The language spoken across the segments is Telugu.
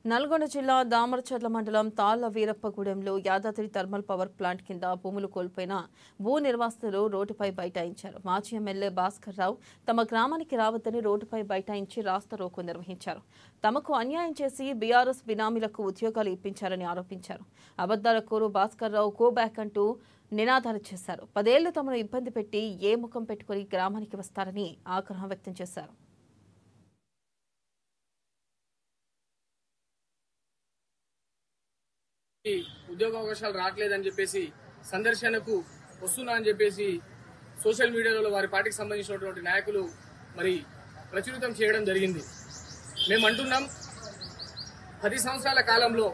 నల్గొండ జిల్లా దామరచర్ల మండలం తాళ్ల వీరప్పగూడెంలో యాదాద్రి థర్మల్ పవర్ ప్లాంట్ కింద భూములు కోల్పోయిన భూ నిర్వాసితులు రోడ్డుపై బైఠాయించారు. మాజీ ఎమ్మెల్యే భాస్కర్ రావు తమ గ్రామానికి రావద్దని రోడ్డుపై బైఠాయించి రాస్తారోకో నిర్వహించారు. తమకు అన్యాయం చేసి బీఆర్ఎస్ బినామీలకు ఉద్యోగాలు ఇప్పించారని ఆరోపించారు. అబద్దాల కోరు భాస్కర్ రావు గో బ్యాక్ అంటూ నినాదాలు చేశారు. 10 ఏళ్లు తమను ఇబ్బంది పెట్టి ఏ ముఖం పెట్టుకుని గ్రామానికి వస్తారని ఆగ్రహం వ్యక్తం చేశారు. ఉద్యోగ అవకాశాలు రావట్లేదని చెప్పేసి సందర్శనకు వస్తున్నా అని చెప్పేసి సోషల్ మీడియాలో వారి పార్టీకి సంబంధించినటువంటి నాయకులు మరి ప్రచురితం చేయడం జరిగింది. మేము అంటున్నాం, 10 సంవత్సరాల కాలంలో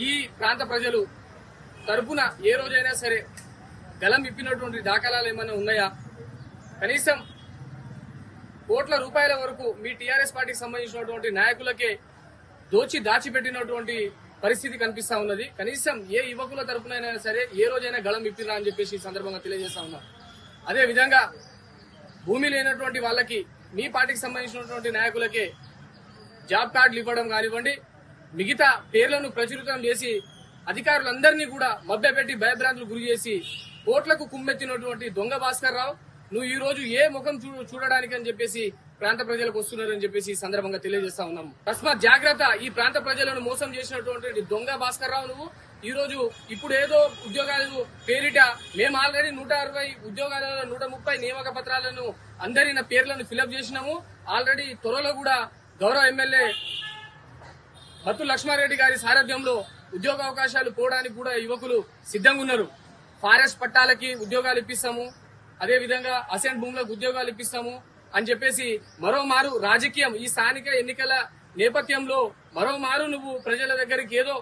ఈ ప్రాంత ప్రజలు తరపున ఏ రోజైనా సరే గలం ఇప్పినటువంటి దాఖలాలు ఏమైనా ఉన్నాయా? కనీసం కోట్ల రూపాయల వరకు మీ టీఆర్ఎస్ పార్టీకి సంబంధించినటువంటి నాయకులకే దాచిపెట్టినటువంటి పరిస్థితి కనిపిస్తా ఉన్నది. కనీసం ఏ యువకుల తరపునైనా సరే ఏ రోజైనా గళం ఇప్పిరా అని చెప్పేసి ఈ సందర్భంగా తెలియజేస్తా ఉన్నాం. అదే విధంగా భూమి లేనటువంటి వాళ్ళకి మీ పార్టీకి సంబంధించినటువంటి నాయకులకే జాబ్ కార్డులు ఇవ్వడం కానివ్వండి, మిగతా పేర్లను ప్రచురితం చేసి అధికారులందరినీ కూడా మభ్యపెట్టి భయభ్రాంతులు గురి చేసి కోట్లకు కుమ్మెత్తినటువంటి దొంగ భాస్కర్ రావు, నువ్వు ఈ రోజు ఏ ముఖం చూడడానికి అని చెప్పేసి ప్రాంత ప్రజలకు వస్తున్నారని చెప్పేసి ఈ సందర్భంగా తెలియజేస్తా ఉన్నాము. తస్మాత్ జాగ్రత్త. ఈ ప్రాంత ప్రజలను మోసం చేసినటువంటి దొంగ భాస్కర్ రావు నువ్వు ఈ రోజు ఇప్పుడు ఏదో ఉద్యోగాలు పేరిట మేము ఆల్రెడీ 160 ఉద్యోగాలలో 130 నియామక పత్రాలను అందరి పేర్లను ఫిలప్ చేసినాము. ఆల్రెడీ త్వరలో కూడా గౌరవ ఎమ్మెల్యే బత్తు లక్ష్మారెడ్డి గారి సారథ్యంలో ఉద్యోగ అవకాశాలు పోవడానికి కూడా యువకులు సిద్ధంగా ఉన్నారు. ఫారెస్ట్ పట్టాలకి ఉద్యోగాలు ఇప్పిస్తాము, అదే విధంగా అసెంట్ భూములకు ఉద్యోగాలు ఇప్పిస్తాము అని చెప్పేసి మరోమారు రాజకీయం ఈ స్థానిక ఎన్నికల నేపథ్యంలో మరోమారు నువ్వు ప్రజల దగ్గరికి ఏదో